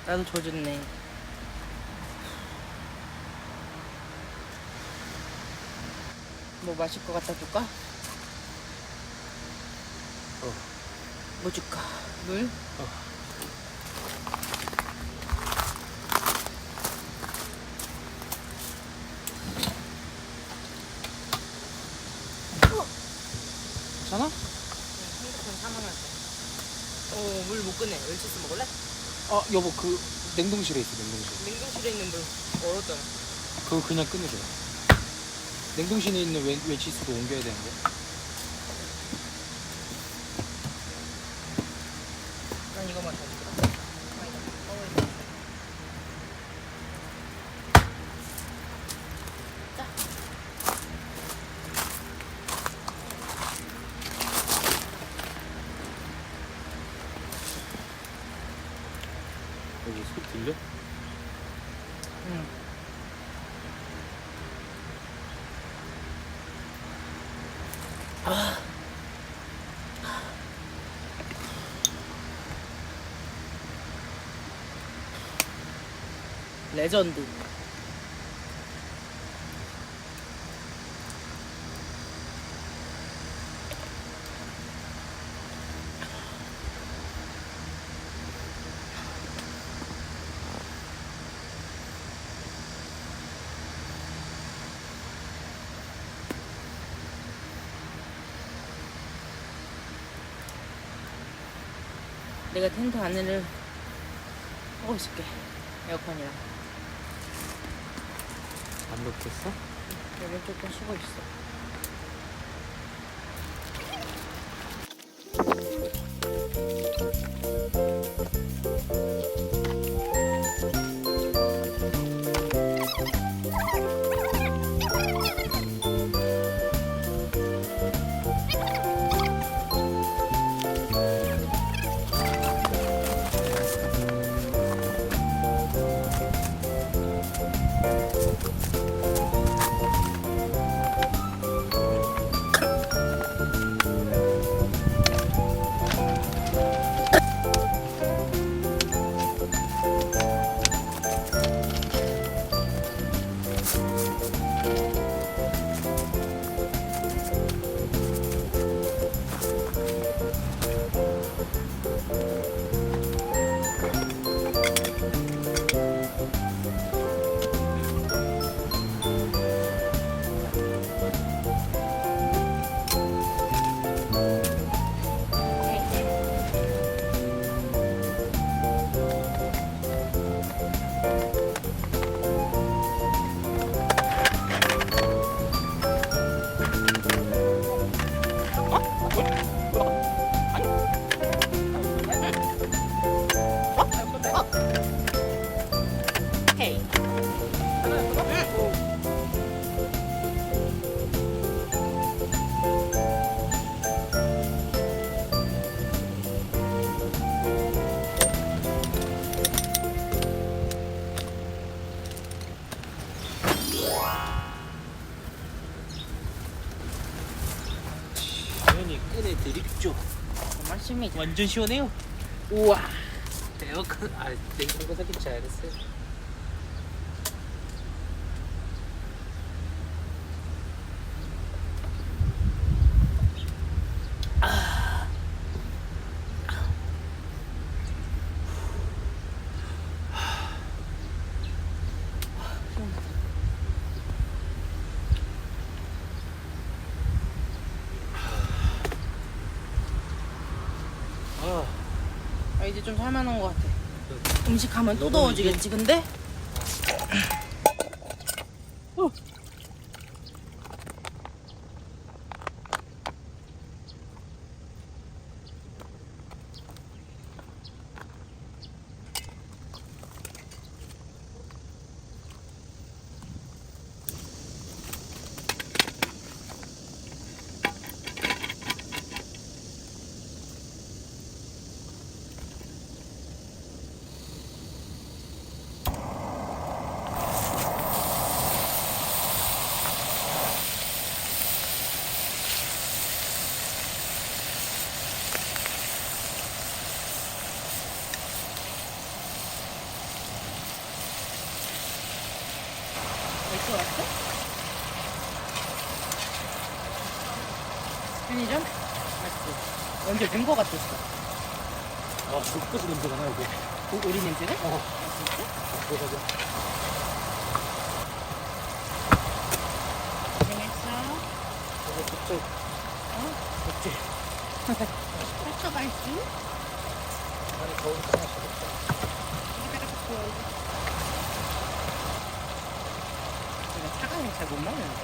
나도 젖었네. 뭐 마실 것 갖다 줄까? 뭐 줄까? 물? 괜찮아? 핸드폰 사망할 때. 물 못 끄네. 웰치스 먹을래? 여보 그 냉동실에 있어. 냉동실. 냉동실에 있는 물 얼었잖아. 그거 그냥 꺼내줘. 냉동실에 있는 웰치스도 옮겨야 되는데. 난 이거만 더 줄게. 여기 소 들려? 응. 레전드. 내가 텐트 안에를 하고 있을게. 에어컨이랑. 안 넣겠어? 여기 조금 쉬고 있어. 헤이. 시원히 꺼내드립죠. 정말 심이다. 완전 시원해요. 우와. 에어컨 냉장고 사긴 잘했어요. 이제 좀 살만한 것 같아. 음식 하면 또 더워지겠지, 근데? 벌써 왔어? 편의점? 맞지? 언제 된 거 같았어. 아, 불꽃이 냄새가 나, 여기. 우리 냄새가? 어. 아, 진짜? 그래가지고. 고생했어. 그쪽, 어? 그쪽. 쫓아 갈지? 아니, 더우니까 하나씩 먹자. 여기다가 줬어. 내가 차가운 거 잘 못 먹는데.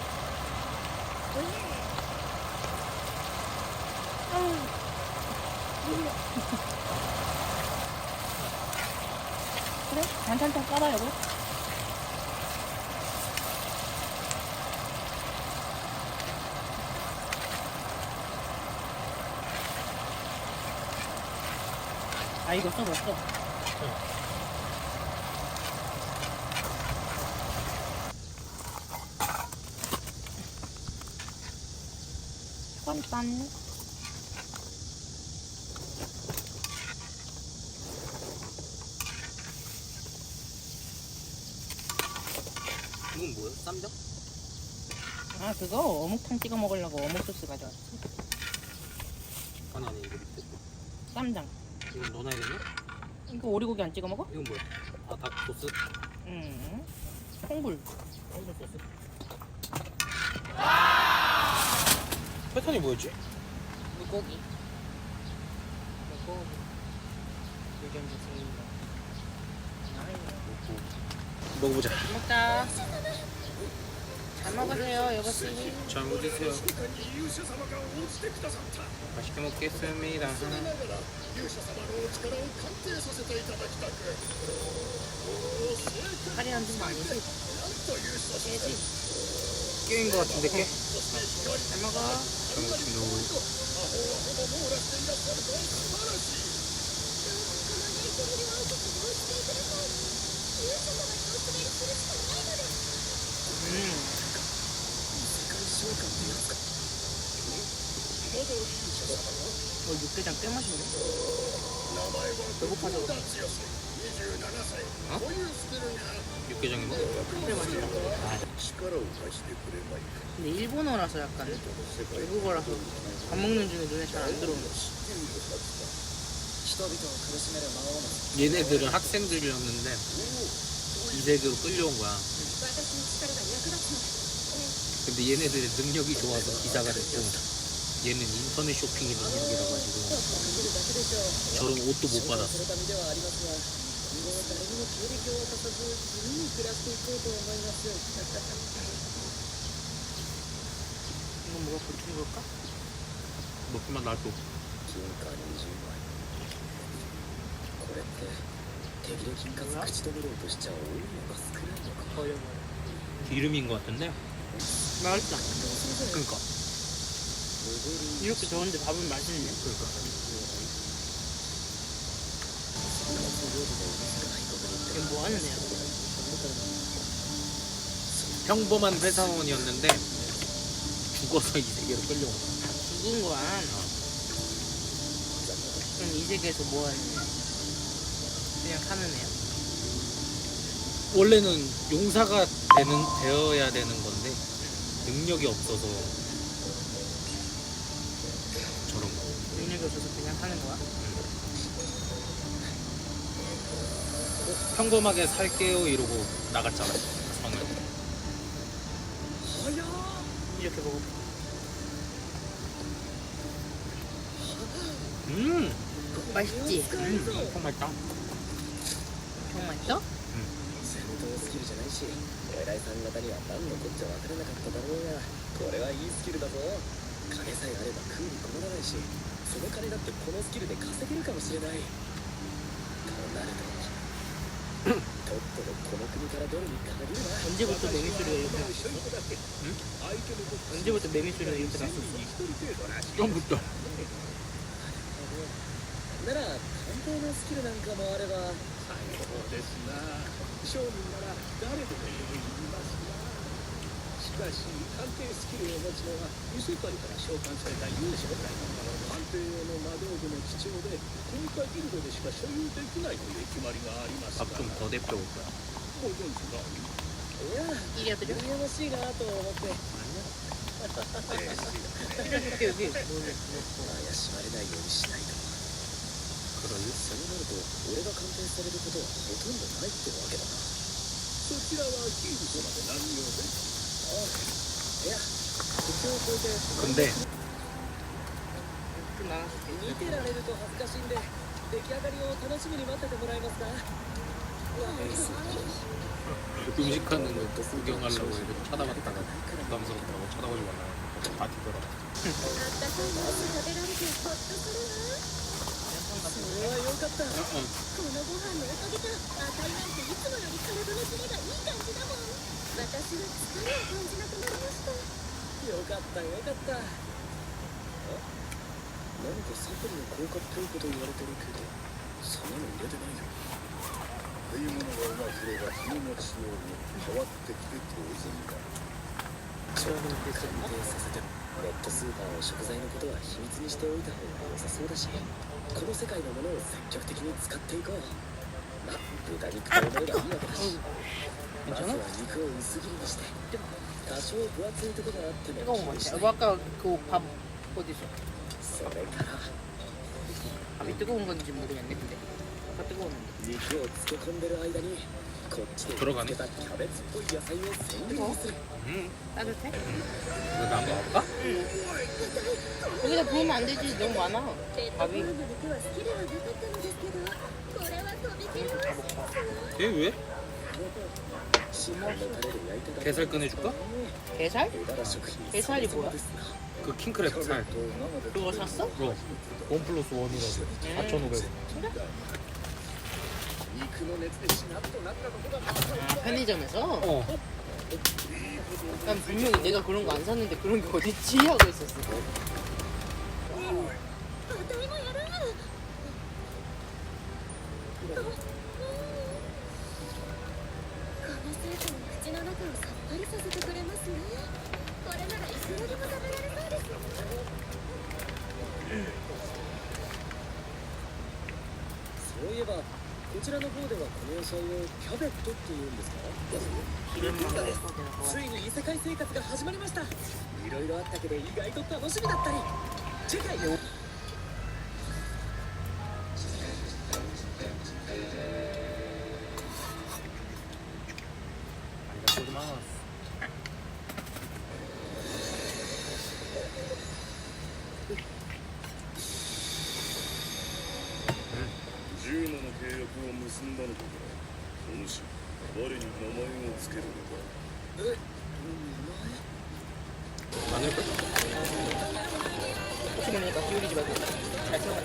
그래? 반찬통 까봐 여보. 아 이거 써봤어. 빤빤. 이건 뭐야? 쌈장? 아 그거 어묵탕 찍어 먹으려고 어묵 소스 가져왔어. 아니, 이거 밑에. 쌈장. 이건 넣어놔야 되나? 이거 오리고기 안 찍어 먹어? 이건 뭐야? 아, 닭 소스? 콩불. 콩불 소스? 패턴이 뭐였지? 물고기. 물고기. 유전자 생긴다. 먹어보자. 먹자. 잘 먹으세요, 여보씨. 잘 먹으세요. 맛있게 먹겠습니다. 화려한 좀 아니지? 깨지? 깨인 것 같은데, 깨? 잘 먹어. 잘 먹겠습니다. 육개장 꽤 맛있네. 배고파서. 어? 육개장이 뭐? 꽤 맛있다. 근데 일본어라서 약간 외국어라서 밥 먹는 중에 눈에 잘 안 들어오네. 얘네들은 학생들이었는데 이색으로 끌려온 거야. 근데 얘네들의 능력이 좋아서 기사가 됐고 얘는 인터넷 쇼핑이 능력이라 가지고 저런 옷도 못 받았어. 이거 뭐가 고추인 걸까? 먹기만 놔둬. 기름인 것 같은데? 맛있다. 그러니까. 이렇게 좋은데 밥은 맛있네. 그러니까. 이건 뭐 하는 애야? 평범한 회사원이었는데 죽어서 이 세계로 끌려온 거야. 죽은 거야. 그럼 이 세계에서 뭐 하는 애야? 그냥 사는 애야? 원래는 용사가 되어야 되는 건데 능력이 없어서 저런 거. 능력이 없어서 그냥 사는 거야? 평범하게 살게요 이러고 나갔잖아 성을. 이렇게 먹어. 맛있지? 엄청 맛있다. 엄청 맛있어? 戦闘スキルじゃないしお偉いさん方には何のこっちゃ分からなかっただろうがこれはいいスキルだぞ金さえあれば食うに困らないしその金だってこのスキルで稼げるかもしれないとなるととっととこの国から出るに限るな 언제부터 매미소리가 이렇게 났었어? 언제부터 매미소리가 이렇게 났었어? 처음부터. なら探偵のスキルなんかもあればそうですな商人なら誰でも言いますなしかし探偵スキルを持つのは異世界から召喚された勇者だ探偵用の魔道具の貴重で国家ギルドでしか所有できないという決まりがありますが 밥 좀 더 데펴 올 거야. ご存知のいや 이래야 되죠? 羨ましいなと思って 이렇게 여기 뭘 怪しまれないようにしないと 그럴? そうなると俺が鑑定されることはほとんどないってわけだなそちらはキーブとまで何用でああいや国境を越えて 근데 좀 나가줄게. 見てられると恥ずかしいんで出来上がりを楽しみに待っててもらえますか 음식하는 거 구경하려고 이렇게 찾아봤다가 부담스럽다고 쳐다보지 말라고 다 뒤돌아. それはよかった 어, このご飯のおかげか、あたいなんていつもより体のキレがいい感じだもん。私は疲れを感じなくなりました。よかったよかった何かサプリの効果っぽいこと言われてるけどそんなの入れてないよ食い物がうまければ日持ちように変わってきて当然だちなみに鑑定させてもネットスーパーの食材のことは秘密にしておいた方が良さそうだしこの世界のものを積極的に使っていこうまあ豚肉と思えばいいわけだしまずは肉を薄切りにして多少分厚いところがあっても 뜨거운 거 같아. 뭐 아까 그 밥 어디서? それから 밥이 뜨거운 건지 모르겠네. 근데 아까 뜨거웠는데. 肉を漬け込んでる間にこっちで들어가네. 漬けたキャベツっぽい野菜を千切りにする 따뜻해? 이거 나 먹을까? 여기다 부으면 안 되지. 너무 많아. レッドボールの肉は好きではなかったのですけど、これはとびきり美味しいです。 얘 왜? 市販のタレで焼いただけ 게살 꺼내줄까? 게살? エバラ食品 게살이 뭐야? 그 킹크랩 살. 그거 샀어? 원 플러스 원이라고 4,500원. 肉の熱でしなっとなったとこが 아 편의점에서? 어. 난 분명히 내가 그런 거 안 샀는데 그런 게 어딨지 하고 있었어. あたいもやる。このスープが口の中をさっぱりさせてくれますね。これならいくらでも食べられそうです。そういえばこちらの方ではこの野菜をキャベットって言うんですか 기름만 ついに異世界生活が始まりましたいろいろあったけど意外と楽しみだったり次回 10の契約を結んだのだからお主我に名前を付けるのだ 마늘까? 혹시 모르니까 기울이지 말고 잘 들어가.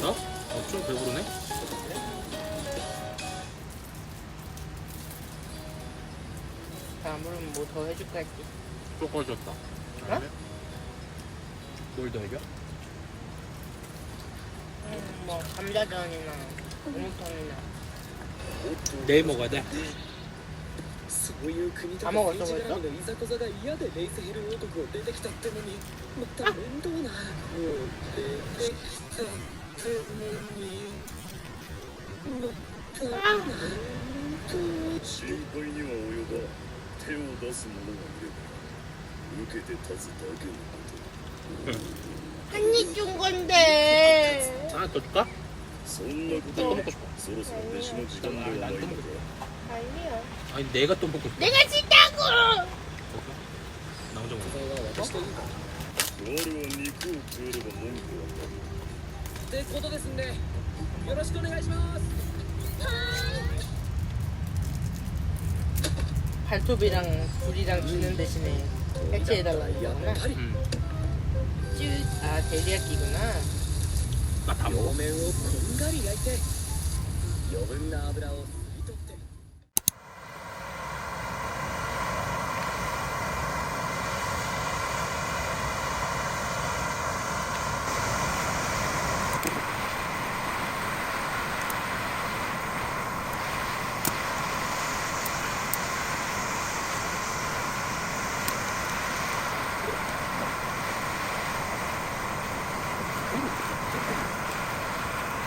나? 좀 배부르네? 다음으로는 뭐 더 해줄까 했지. 쪼꿔졌다. 어? 뭘 더 해줘? 뭐 감자전이나 우동탕이나. 내일 먹어야 돼. そういう国とかあもう政治絡みのいざこざが嫌でレイセヘル王国を出てきたってのにまた面倒な出てきたってのにまたなんと心配には及ば手を出す者がいれば受けて立つだけのこと 한입 준 건데. 하나 더 줄까? そんなことはそろそろ飯の時間ではないのか 아니야. 아니 내가 또 먹고 싶어. 내가 진다고. 나 혼자 먹어. それは私といいか我は肉を食えれば文句はないってことですんでよろしくお願いします 발톱이랑 불이랑 주는 대신에 해체해달라는 やっ 거구나. ぱり 응. 아 데리야끼구나. 나다 両 먹어. 面をこんがり焼いて余分な油を吸い取って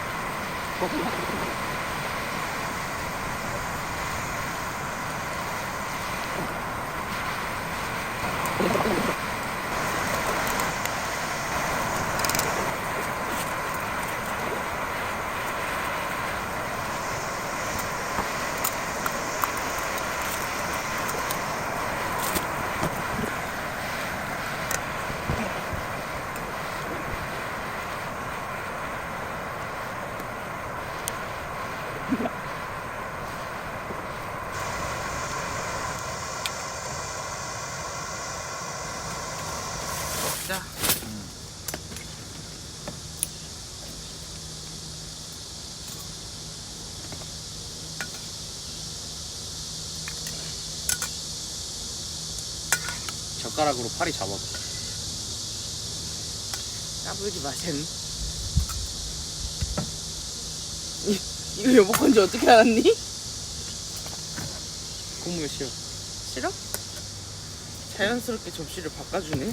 아, 자. 젓가락으로 파리 잡아봐. 까불지 마셈. 이거 여보 건지 어떻게 알았니? 국물 싫어. 싫어? 자연스럽게 접시를 바꿔주네.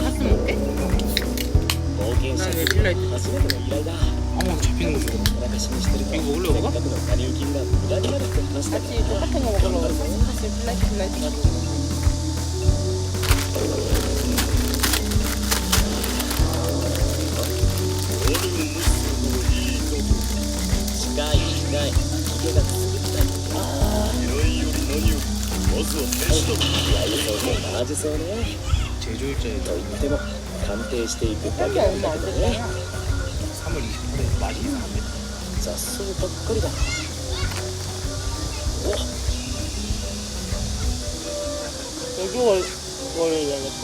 가스 먹게? 난 왜 빌라 있다. 어머 잡히는 거 좋아. 이거 먹을래 오빠? 같이 똑같은 거 먹으려고 그랬어. 사실 빌라이트 가지고. 近い近い家が作ったんだ依頼より何よりまずは飯だいやいやそうそう同じそうね 제조일자에 と言っても鑑定していくだけなんだけどね 3월 29일에 맛이 이상한데? 雑草ばっかりだお 제주월 해야겠다.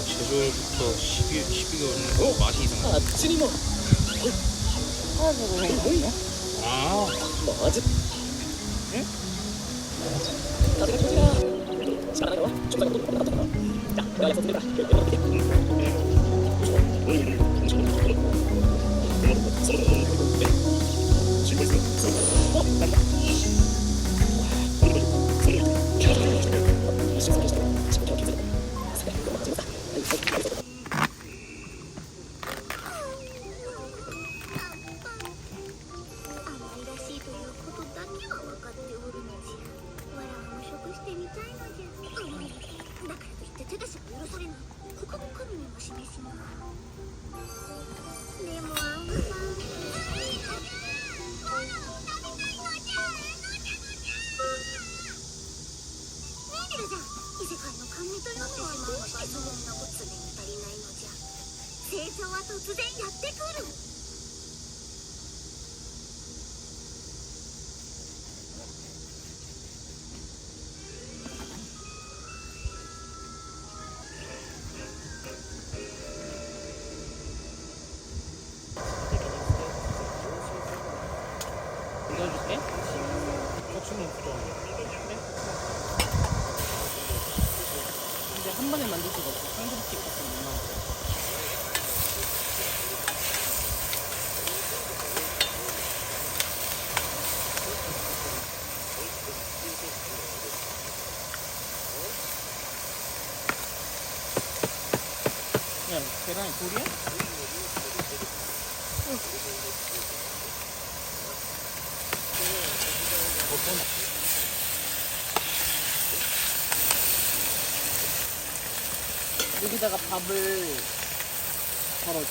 제조일부터 12개월은 맛이 이상해. あっちにも 파란색으로 한 거 아니야? 아, マジえ風が気持ちいいな力がわちょっとだけことなかったかなじゃあやつを詰めた手を持ってきて心配するお何だ一緒にして仕事を削るさてどうもすいませんはいはいありがとう甘いらしいということだけは分かっておるのじゃわらわも食してみたいのじゃだからといって手出しは許されない他の神にも示しなでもあんまさわらわも食べたいのじゃミネルじゃ異世界の甘味というのはどうしてそんなこ常に足りないのじゃ成長は突然やってくる넣어줄게. 근데 한 번에 만들 수가 없어. 상급집 같은 못 만들어. 야, 계란이 돌이야? 여기다가 밥을 덜어줘.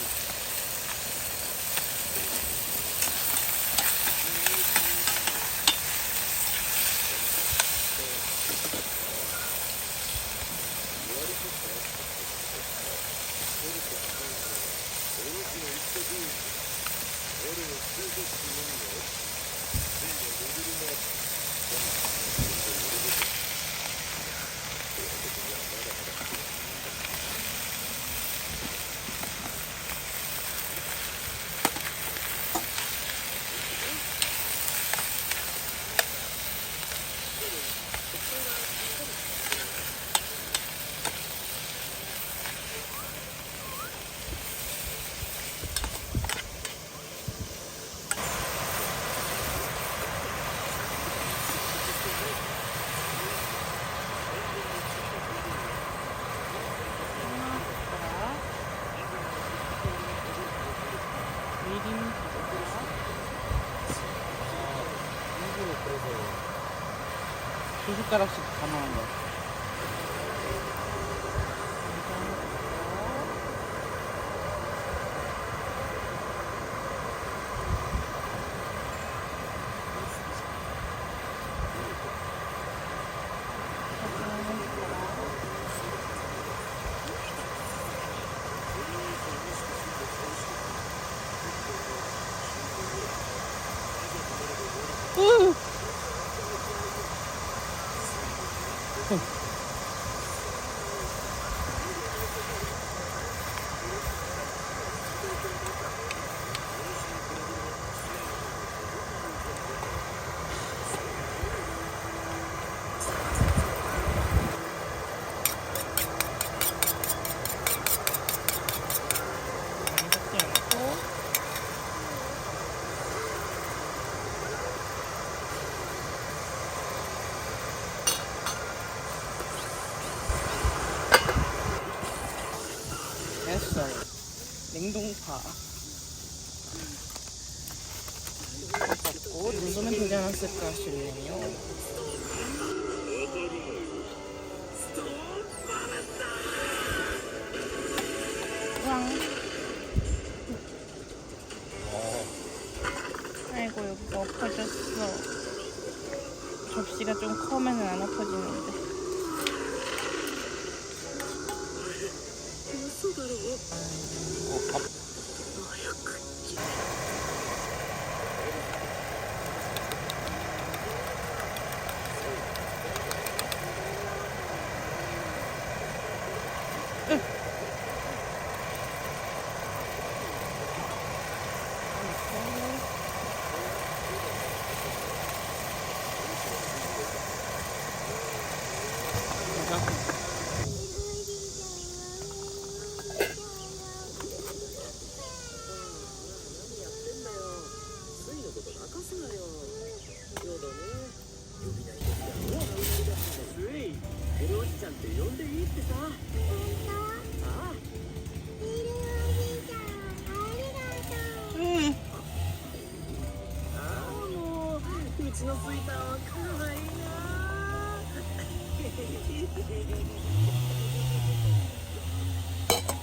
두 숟가락씩 다 넣은 거. 됐어요. 냉동파. 고 누르면 되지 않았을까 싶네요. 왕. 아이고 여기가 엎어졌어. 접시가 좀 커면은 안 엎어지는데. 밥.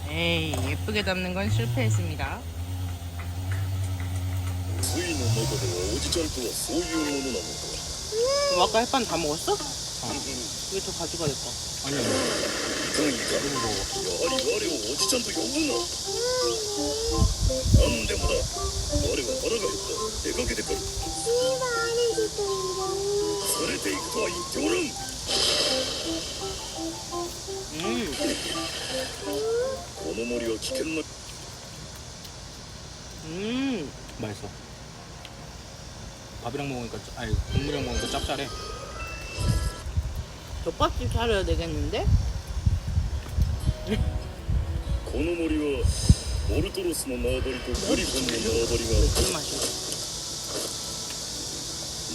에이, 예쁘게 담는 건 실패했습니다. ついの中ではおじちゃんとはそういうものなのか。 너 아까 햇반 다 먹었어? 왜 더 가져가야 될까? 아니야. いかんいかん。やはり我をおじちゃんと呼ぶな。なんでもだ。我は腹が減った。出かけてくる。連れて行くとは言っておらん。この森は危険な。 맛있어. 밥이랑 먹으니까 아니 국물이랑 먹으니까 짭짤해. 덮밥집 차려야 되겠는데? この森はオルトロスの縄張りとグリフォンの縄張りがある。 무슨 맛이야?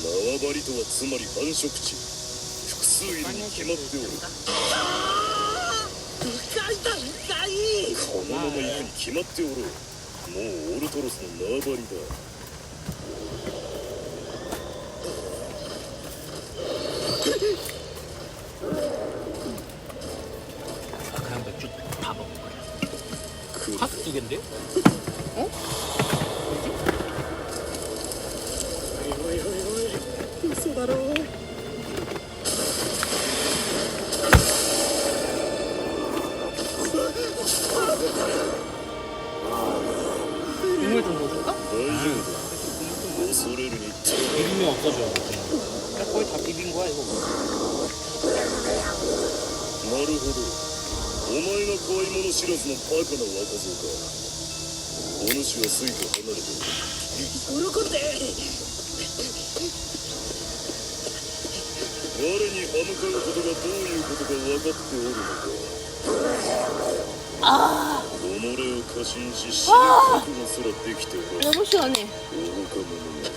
縄張りとはつまり繁殖地。複数いるに決まっておる。このまま行くに決まっておる。もうオルトロスの縄張りだ。 그냥 맥주 다 먹을 거야. 카스 두 개인데? 어? 嘘だろう。 국물 좀 넣어줄까? 大丈夫。恐れるに違い。 비빔면 없어져. 야, 거의 다 비빈 거야 이거. なるほど。お前が怖いもの知らずのバカな若造か。お主は水と離れている。喜んで。我に歯向かうことがどういうことか分かっておるのか。己を過信し死ぬ覚悟すらできておらん。 너무 시원해. 愚か者め。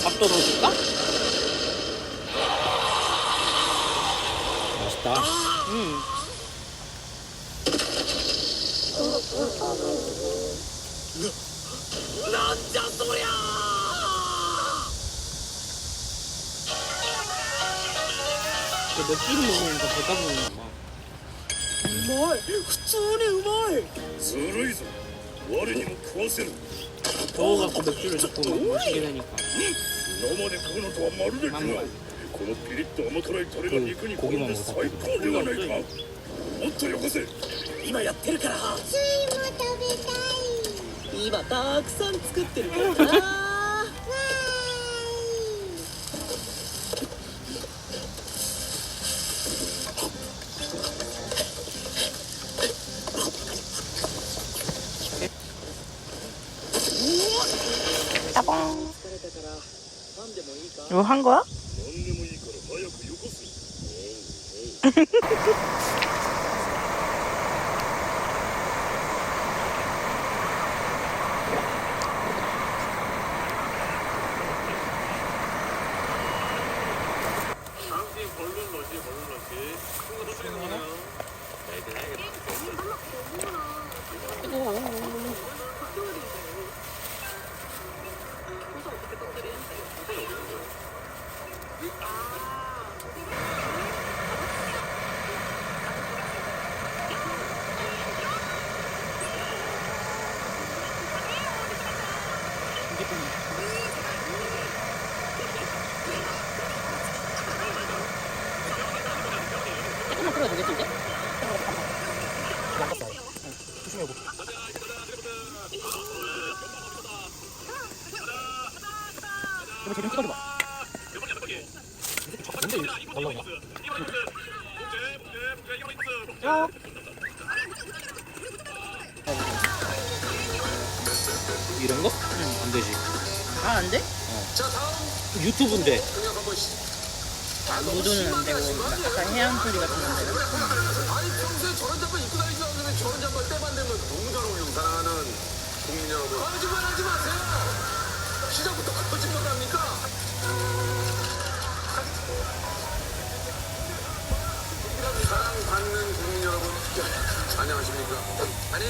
밥도 넣어줄까? 맛있다. 응. 맥주를 먹으니까 배가 부르나 봐. うまい普通にうまいずるいぞ我にも食わせる 더워갖고 맥주를 자꾸 마시게 되니까 生で食うのとはまるで違うこのピリッと甘辛いタレが肉に絡んで最高ではないかもっとよこせ今やってるからスイも食べたい今たくさん作ってるからなわ疲れたからパンでもいいか 이거 한 거야? 何でもいいから早くよこせ조금만 끓여야 되겠지 이제? 이거 제좀 찍어줘봐. 뭔데 달라고? 야. 이런 거? 안 되지. 아, 안 돼? 유튜브인데. 무도는 안 되고 약간 해양 소리 같은 건 되나? 아니 평소에 저런 잠바 입고 다니지 않으면 저런 잠바 때만 되면 너무 잘 어울려. 사랑하는 국민 여러분 거짓말하지 마세요. 시작부터 거짓말합니까? 사랑받는 국민 여러분 안녕하십니까? 아니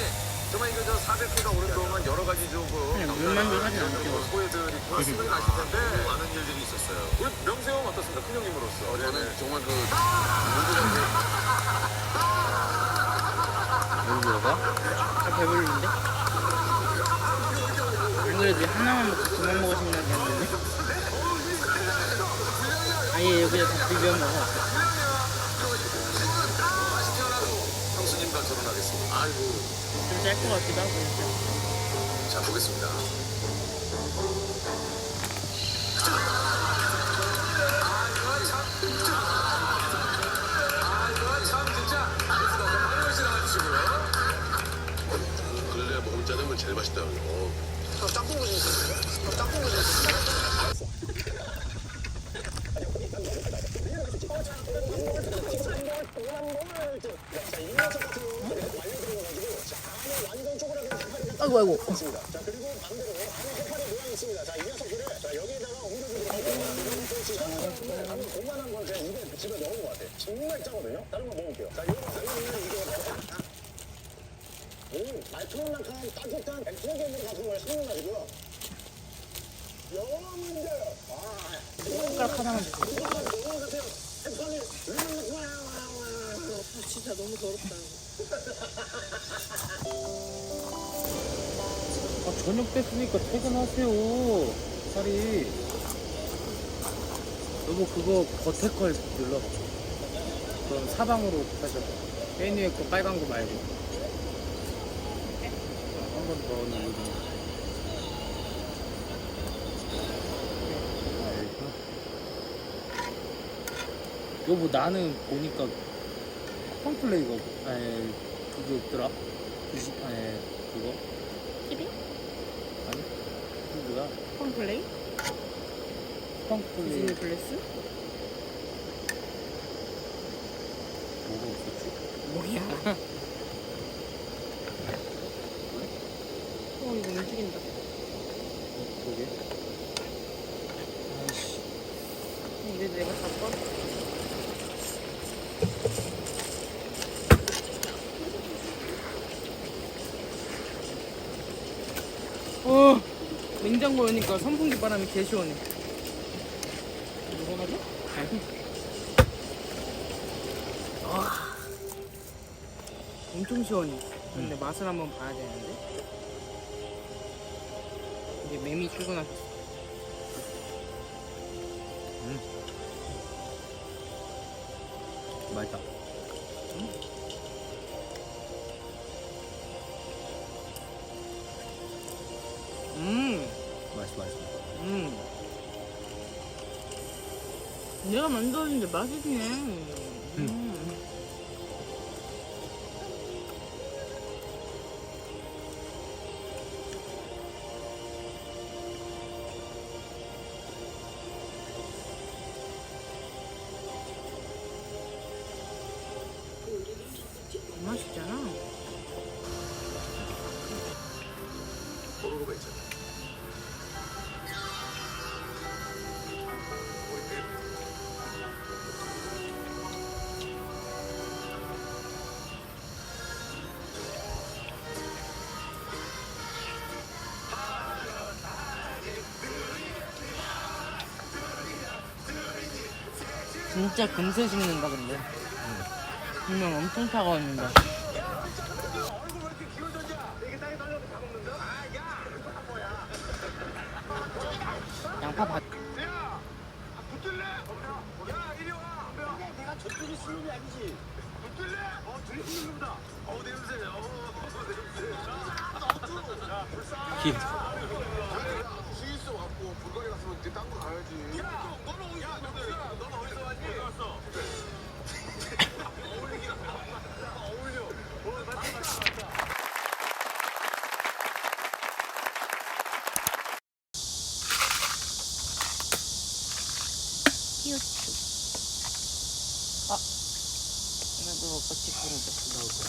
정말 이거 저 400회가 오는 동안 여러 가지 조금 그냥 물만 좀 하진 않죠. 소외들이 생각이 나실 텐데 많은 일들이 있었어요. 우리 명수 형 어떻습니까? 큰 형님으로서 저는 정말 그 뭐가? 아, 배부른데? 안 그래도 하나만 먹고 그만 먹을 생각이었는데? 아예 여기다 다 비벼 먹어. 형수님과 결혼하겠습니다. 아이고 좀 짤 것 같기도 하고 진짜. 자 보겠습니다. 근래 먹을 짜장면 제일 맛있다고요. 짬뽕 주세요. 짬뽕 주세요. 아이고 아이고. 숟가락 하나만 주세요. 진짜 너무 더럽다. 아, 저녁 됐으니까 퇴근하세요. 살이. 여보 그거 버테컬 눌러. 그럼 사방으로 하셔. 맨 위에 거 빨간 거 말고. 한 번 더 누르면. 여보 나는 보니까 컴플레이가 아니 그거 없더라. 아니 그거. TV? 아니 누구야? 컴플레이? 컴플레이 디즈니 플러스? 뭐가 없었지? 뭐야? 이거 움직인다. 그게? 아이씨. 이제 내가 잡아? 냉장고 여니까 선풍기 바람이 개 시원해. 이거 하나죠? 아니. 엄청 시원해. 근데 맛을 한번 봐야 되는데. 이제 매미 출근하셨어. 맛있다. 맛있어. 내가 만들었는데 맛있네. 맛있잖아. 모르고 있잖아. 진짜 금세 식는다 근데. 분명 엄청 차가웠는데. 양파 밭. 붙을래? 야 이리 와. 내가 저쪽에 수염이 아니지. 붙을래? 둘이 붙는 겁니다. 냄새. 스위스 왔고 불가리 갔으면 이제 딴거 가야지. 야 너는 어디서 왔니? 왔어. 어울리긴 어울려. 맞다. 키우추. 나도 같이 부르자. 나올 거야.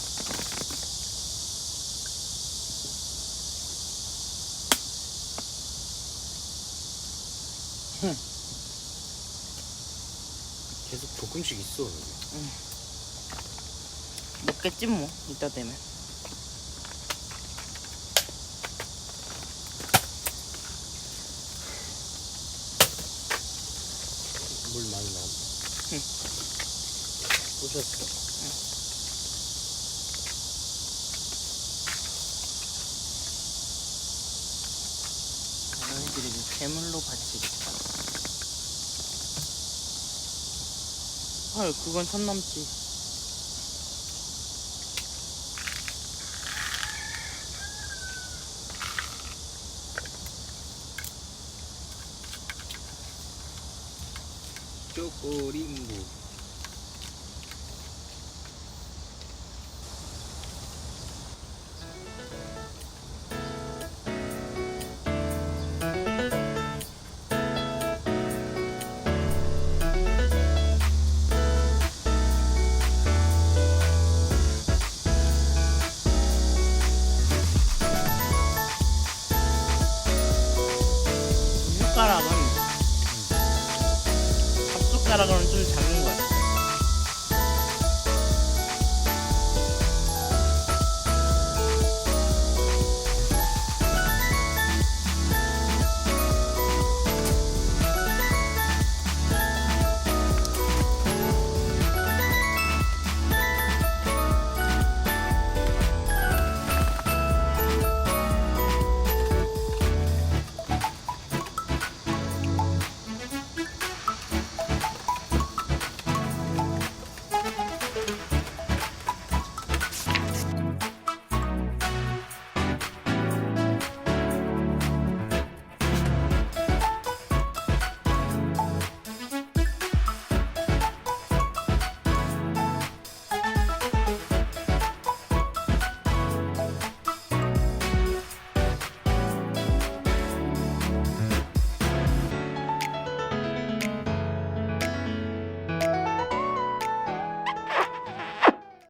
계속 조금씩 있어. 여기. 먹겠지 뭐 이따 되면. 물 많이 나와. 부셨어. 너희들이 이제 제물로 바치겠다. 헐, 그건 선 넘지. 쪼꼬링고. 숟가락은 밥 숟가락은 좀 작은